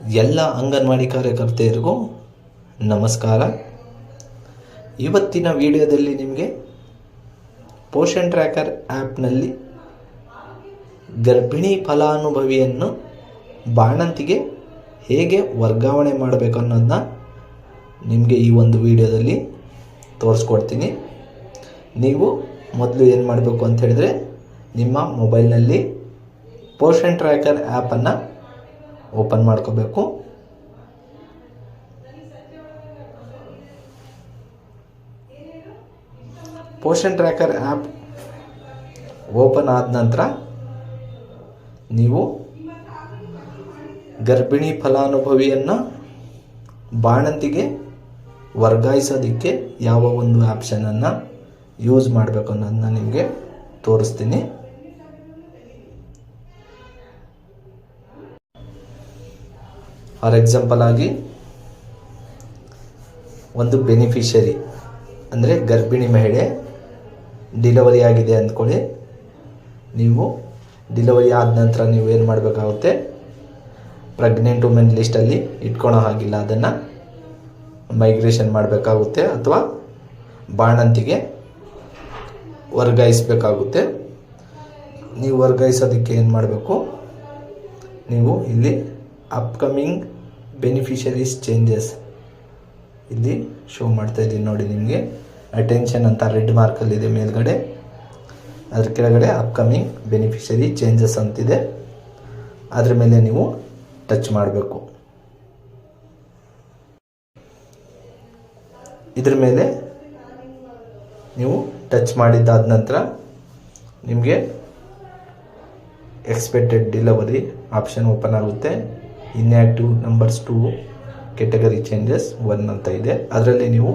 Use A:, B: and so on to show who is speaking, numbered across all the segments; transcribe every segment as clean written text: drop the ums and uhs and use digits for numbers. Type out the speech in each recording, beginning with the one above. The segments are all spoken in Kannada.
A: ಎಲ್ಲ ಅಂಗನವಾಡಿ ಕಾರ್ಯಕರ್ತೆಯರಿಗೂ ನಮಸ್ಕಾರ. ಇವತ್ತಿನ ವಿಡಿಯೋದಲ್ಲಿ ನಿಮಗೆ ಪೋಷನ್ ಟ್ರ್ಯಾಕರ್ ಆ್ಯಪ್ನಲ್ಲಿ ಗರ್ಭಿಣಿ ಫಲಾನುಭವಿಯನ್ನು ಬಾಣಂತಿಗೆ ಹೇಗೆ ವರ್ಗಾವಣೆ ಮಾಡಬೇಕು ಅನ್ನೋದನ್ನ ನಿಮಗೆ ಈ ಒಂದು ವಿಡಿಯೋದಲ್ಲಿ ತೋರಿಸ್ಕೊಡ್ತೀನಿ. ನೀವು ಮೊದಲು ಏನು ಮಾಡಬೇಕು ಅಂತ ಹೇಳಿದ್ರೆ, ನಿಮ್ಮ ಮೊಬೈಲ್ನಲ್ಲಿ ಪೋಷನ್ ಟ್ರ್ಯಾಕರ್ ಆ್ಯಪನ್ನು ಓಪನ್ ಮಾಡ್ಕೋಬೇಕು. ಪೋಷನ್ ಟ್ರ್ಯಾಕರ್ ಆ್ಯಪ್ ಓಪನ್ ಆದ ನಂತರ ನೀವು ಗರ್ಭಿಣಿ ಫಲಾನುಭವಿಯನ್ನು ಬಾಣಂತಿಗೆ ವರ್ಗಾಯಿಸೋದಕ್ಕೆ ಯಾವ ಒಂದು ಆಪ್ಷನನ್ನು ಯೂಸ್ ಮಾಡಬೇಕು ಅನ್ನೋದನ್ನ ನಿಮಗೆ ತೋರಿಸ್ತೀನಿ. ಫಾರ್ ಎಕ್ಸಾಂಪಲ್ ಆಗಿ ಒಂದು ಬೆನಿಫಿಷರಿ ಅಂದರೆ ಗರ್ಭಿಣಿ ಮಹಿಳೆ ಡಿಲಿವರಿ ಆಗಿದೆ ಅಂದ್ಕೊಳ್ಳಿ. ನೀವು ಡಿಲಿವರಿ ಆದ ನಂತರ ನೀವೇನು ಮಾಡಬೇಕಾಗುತ್ತೆ, ಪ್ರೆಗ್ನೆಂಟ್ ವುಮೆನ್ ಲಿಸ್ಟಲ್ಲಿ ಇಟ್ಕೊಳೋ ಹಾಗಿಲ್ಲ, ಅದನ್ನು ಮೈಗ್ರೇಷನ್ ಮಾಡಬೇಕಾಗುತ್ತೆ ಅಥವಾ ಬಾಣಂತಿಗೆ ವರ್ಗಾಯಿಸಬೇಕಾಗುತ್ತೆ. ನೀವು ವರ್ಗಾಯಿಸೋದಕ್ಕೆ ಏನು ಮಾಡಬೇಕು, ನೀವು ಇಲ್ಲಿ ಅಪ್ಕಮಿಂಗ್ ಬೆನಿಫಿಷರೀಸ್ ಚೇಂಜಸ್ ಇಲ್ಲಿ ಶೋ ಮಾಡ್ತಾ ಇದ್ದೀನಿ ನೋಡಿ. ನಿಮಗೆ ಅಟೆನ್ಷನ್ ಅಂತ ರೆಡ್ ಮಾರ್ಕಲ್ಲಿದೆ ಮೇಲ್ಗಡೆ, ಅದ್ರ ಕೆಳಗಡೆ ಅಪ್ಕಮಿಂಗ್ ಬೆನಿಫಿಷರಿ ಚೇಂಜಸ್ ಅಂತಿದೆ. ಅದ್ರ ಮೇಲೆ ನೀವು ಟಚ್ ಮಾಡಬೇಕು. ಇದ್ರ ಮೇಲೆ ನೀವು ಟಚ್ ಮಾಡಿದ್ದಾದ ನಂತರ ನಿಮಗೆ ಎಕ್ಸ್ಪೆಕ್ಟೆಡ್ ಡಿಲಿವರಿ ಆಪ್ಷನ್ ಓಪನ್ ಆಗುತ್ತೆ. ಇನ್ಆಕ್ಟಿವ್ ನಂಬರ್ಸ್ 2 ಕೆಟಗರಿ ಚೇಂಜಸ್ 1 ಅಂತ ಇದೆ. ಅದರಲ್ಲಿ ನೀವು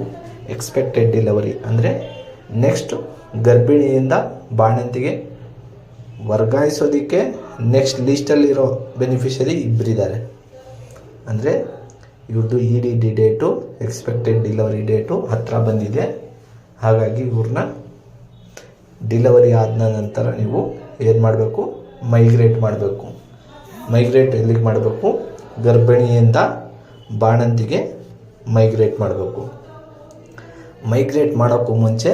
A: ಎಕ್ಸ್ಪೆಕ್ಟೆಡ್ ಡಿಲಿವರಿ ಅಂದರೆ ನೆಕ್ಸ್ಟ್ ಗರ್ಭಿಣಿಯಿಂದ ಬಾಣಂತಿಗೆ ವರ್ಗಾಯಿಸೋದಕ್ಕೆ ನೆಕ್ಸ್ಟ್ ಲಿಸ್ಟಲ್ಲಿರೋ ಬೆನಿಫಿಷರಿ ಇಬ್ಬರಿದ್ದಾರೆ. ಅಂದರೆ ಇವ್ರದ್ದು EDD date, expected delivery date ಹತ್ತಿರ ಬಂದಿದೆ. ಹಾಗಾಗಿ ಇವ್ರನ್ನ ಡಿಲಿವರಿ ಆದ ನಂತರ ನೀವು ಏನು ಮಾಡಬೇಕು, ಮೈಗ್ರೇಟ್ ಮಾಡಬೇಕು. ಮೈಗ್ರೇಟ್ ಎಲ್ಲಿಗೆ ಮಾಡಬೇಕು, ಗರ್ಭಿಣಿಯಿಂದ ಬಾಣಂತಿಗೆ ಮೈಗ್ರೇಟ್ ಮಾಡಬೇಕು. ಮೈಗ್ರೇಟ್ ಮಾಡೋಕ್ಕೂ ಮುಂಚೆ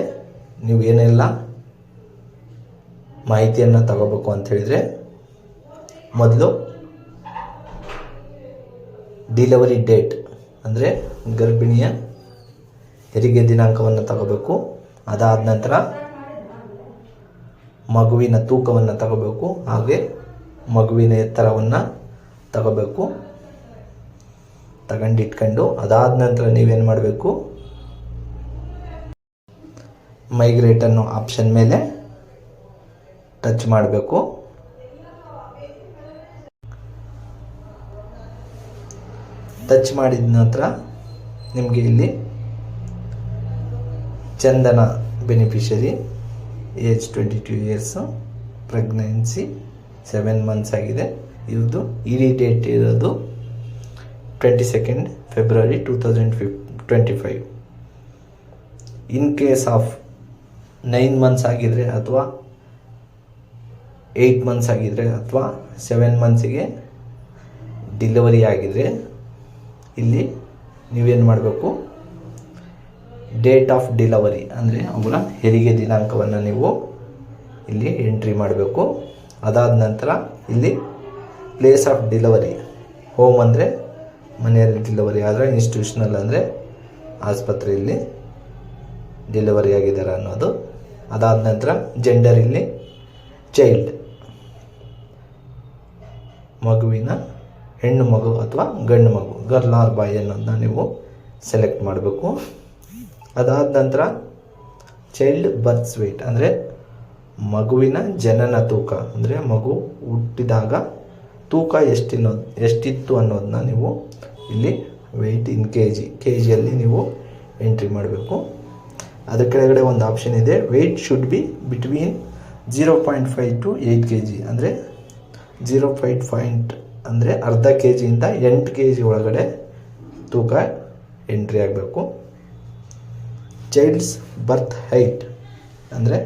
A: ನೀವು ಏನೆಲ್ಲ ಮಾಹಿತಿಯನ್ನು ತಗೋಬೇಕು ಅಂತ ಹೇಳಿದರೆ, ಮೊದಲು ಡಿಲಿವರಿ ಡೇಟ್ ಅಂದರೆ ಗರ್ಭಿಣಿಯ ಹೆರಿಗೆ ದಿನಾಂಕವನ್ನು ತಗೋಬೇಕು. ಅದಾದ ನಂತರ ಮಗುವಿನ ತೂಕವನ್ನು ತಗೋಬೇಕು, ಹಾಗೆ ಮಗುವಿನ ಎತ್ತರವನ್ನು ತಗೋಬೇಕು. ತಗೊಂಡಿಟ್ಕೊಂಡು ಅದಾದ ನಂತರ ನೀವೇನು ಮಾಡಬೇಕು, ಮೈಗ್ರೇಟ್ ಅನ್ನೋ ಆಪ್ಷನ್ ಮೇಲೆ ಟಚ್ ಮಾಡಬೇಕು. ಟಚ್ ಮಾಡಿದ ನಂತರ ನಿಮಗೆ ಇಲ್ಲಿ Chandana beneficiary, age 22 years, pregnancy 7 months ಆಗಿದೆ. ಇವ್ರದ್ದು ED ಡೇಟ್ ಇರೋದು 22 February 2025. In case of 9 months ಆಗಿದ್ರೆ ಅಥವಾ 8 ಮಂತ್ಸ್ ಆಗಿದ್ರೆ ಅಥವಾ 7 ಮಂತ್ಸಿಗೆ ಡಿಲಿವರಿ ಆಗಿದ್ರೆ ಇಲ್ಲಿ ನೀವೇನು ಮಾಡಬೇಕು, ಡೇಟ್ ಆಫ್ ಡಿಲಿವರಿ ಅಂದರೆ ಅವರ ಹೆರಿಗೆ ದಿನಾಂಕವನ್ನು ನೀವು ಇಲ್ಲಿ ಎಂಟ್ರಿ ಮಾಡಬೇಕು. ಅದಾದ ನಂತರ ಇಲ್ಲಿ ಪ್ಲೇಸ್ ಆಫ್ ಡಿಲಿವರಿ, ಹೋಮ್ ಅಂದರೆ ಮನೆಯಲ್ಲಿ ಡಿಲಿವರಿ ಆದರೆ, ಇನ್ಸ್ಟಿಟ್ಯೂಷನಲ್ ಅಂದರೆ ಆಸ್ಪತ್ರೆಯಲ್ಲಿ ಡೆಲಿವರಿ ಆಗಿದ್ದಾರೆ ಅನ್ನೋದು. ಅದಾದ ನಂತರ ಜೆಂಡರ್ ಇಲ್ಲಿ ಚೈಲ್ಡ್, ಮಗುವಿನ ಹೆಣ್ಣು ಮಗು ಅಥವಾ ಗಂಡು ಮಗು, ಗರ್ಲ್ ಆರ್ ಬಾಯ್ ಅನ್ನೋದನ್ನ ನೀವು ಸೆಲೆಕ್ಟ್ ಮಾಡಬೇಕು. ಅದಾದ ನಂತರ ಚೈಲ್ಡ್ ಬರ್ತ್ ವೇಟ್ ಅಂದರೆ ಮಗುವಿನ ಜನನ ತೂಕ, ಅಂದರೆ ಮಗು ಹುಟ್ಟಿದಾಗ ತೂಕ ಎಷ್ಟಿತ್ತು ಅನ್ನೋದನ್ನ ನೀವು ಇಲ್ಲಿ ವೆಯ್ಟ್ ಇನ್ ಕೆಜಿಯಲ್ಲಿ ನೀವು ಎಂಟ್ರಿ ಮಾಡಬೇಕು. ಅದರ ಕೆಳಗಡೆ ಒಂದು ಆಪ್ಷನ್ ಇದೆ, weight should be between 0.5 to 8 kg ಅಂದರೆ 0.5 ಅಂದರೆ ಅರ್ಧ kg ಇಂದ 8 kg ಒಳಗಡೆ ತೂಕ ಎಂಟ್ರಿ ಆಗಬೇಕು. ಚೈಲ್ಡ್ಸ್ ಬರ್ತ್ ಹೈಟ್ ಅಂದರೆ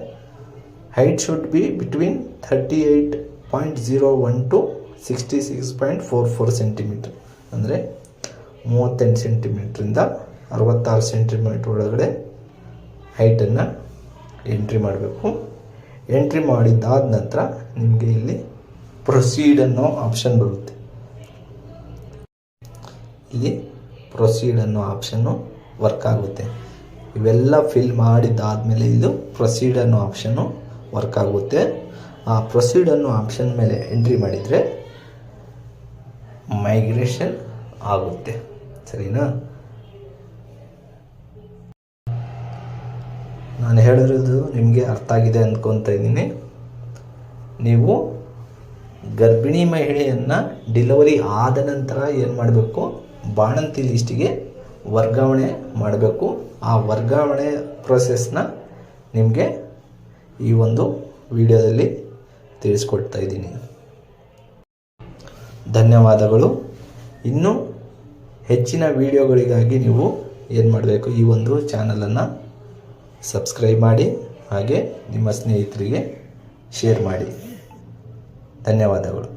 A: height should be between 38.01 to 66.44 centimetre ಅಂದರೆ 38 ಸೆಂಟಿಮೀಟ್ರಿಂದ 66 ಸೆಂಟಿಮೀಟ್ರ್ ಒಳಗಡೆ ಹೈಟನ್ನು ಎಂಟ್ರಿ ಮಾಡಬೇಕು. ಎಂಟ್ರಿ ಮಾಡಿದ್ದಾದ ನಂತರ ನಿಮಗೆ ಇಲ್ಲಿ ಪ್ರೊಸೀಡ್ ಅನ್ನೋ ಆಪ್ಷನ್ ಬರುತ್ತೆ. ಇಲ್ಲಿ ಪ್ರೊಸೀಡ್ ಅನ್ನೋ ಆಪ್ಷನ್ನು ವರ್ಕ್ ಆಗುತ್ತೆ. ಇವೆಲ್ಲ ಫಿಲ್ ಮಾಡಿದ್ದಾದಮೇಲೆ ಇದು ಪ್ರೊಸೀಡ್ ಅನ್ನೋ ಆಪ್ಷನ್ನು ವರ್ಕ್ ಆಗುತ್ತೆ. ಆ ಪ್ರೊಸೀಡ್ ಅನ್ನೋ ಆಪ್ಷನ್ ಮೇಲೆ ಎಂಟ್ರಿ ಮಾಡಿದರೆ ಮೈಗ್ರೇಷನ್ ಆಗುತ್ತೆ. ಸರಿನಾ? ನಾನು ಹೇಳಿರೋದು ನಿಮಗೆ ಅರ್ಥ ಆಗಿದೆ ಅಂದ್ಕೊತಾ ಇದ್ದೀನಿ. ನೀವು ಗರ್ಭಿಣಿ ಮಹಿಳೆಯನ್ನು ಡೆಲಿವರಿ ಆದ ನಂತರ ಏನು ಮಾಡಬೇಕು, ಬಾಣಂತಿ ಲಿಸ್ಟಿಗೆ ವರ್ಗಾವಣೆ ಮಾಡಬೇಕು. ಆ ವರ್ಗಾವಣೆ ಪ್ರೊಸೆಸ್ನ ನಿಮಗೆ ಈ ಒಂದು ವಿಡಿಯೋದಲ್ಲಿ ತಿಳಿಸ್ಕೊಡ್ತಾ ಇದ್ದೀನಿ. ಧನ್ಯವಾದಗಳು. ಇನ್ನೂ ಹೆಚ್ಚಿನ ವಿಡಿಯೋಗಳಿಗಾಗಿ ನೀವು ಏನು ಮಾಡಬೇಕು, ಈ ಒಂದು ಚಾನಲನ್ನು ಸಬ್ಸ್ಕ್ರೈಬ್ ಮಾಡಿ, ಹಾಗೆ ನಿಮ್ಮ ಸ್ನೇಹಿತರಿಗೆ ಶೇರ್ ಮಾಡಿ. ಧನ್ಯವಾದಗಳು.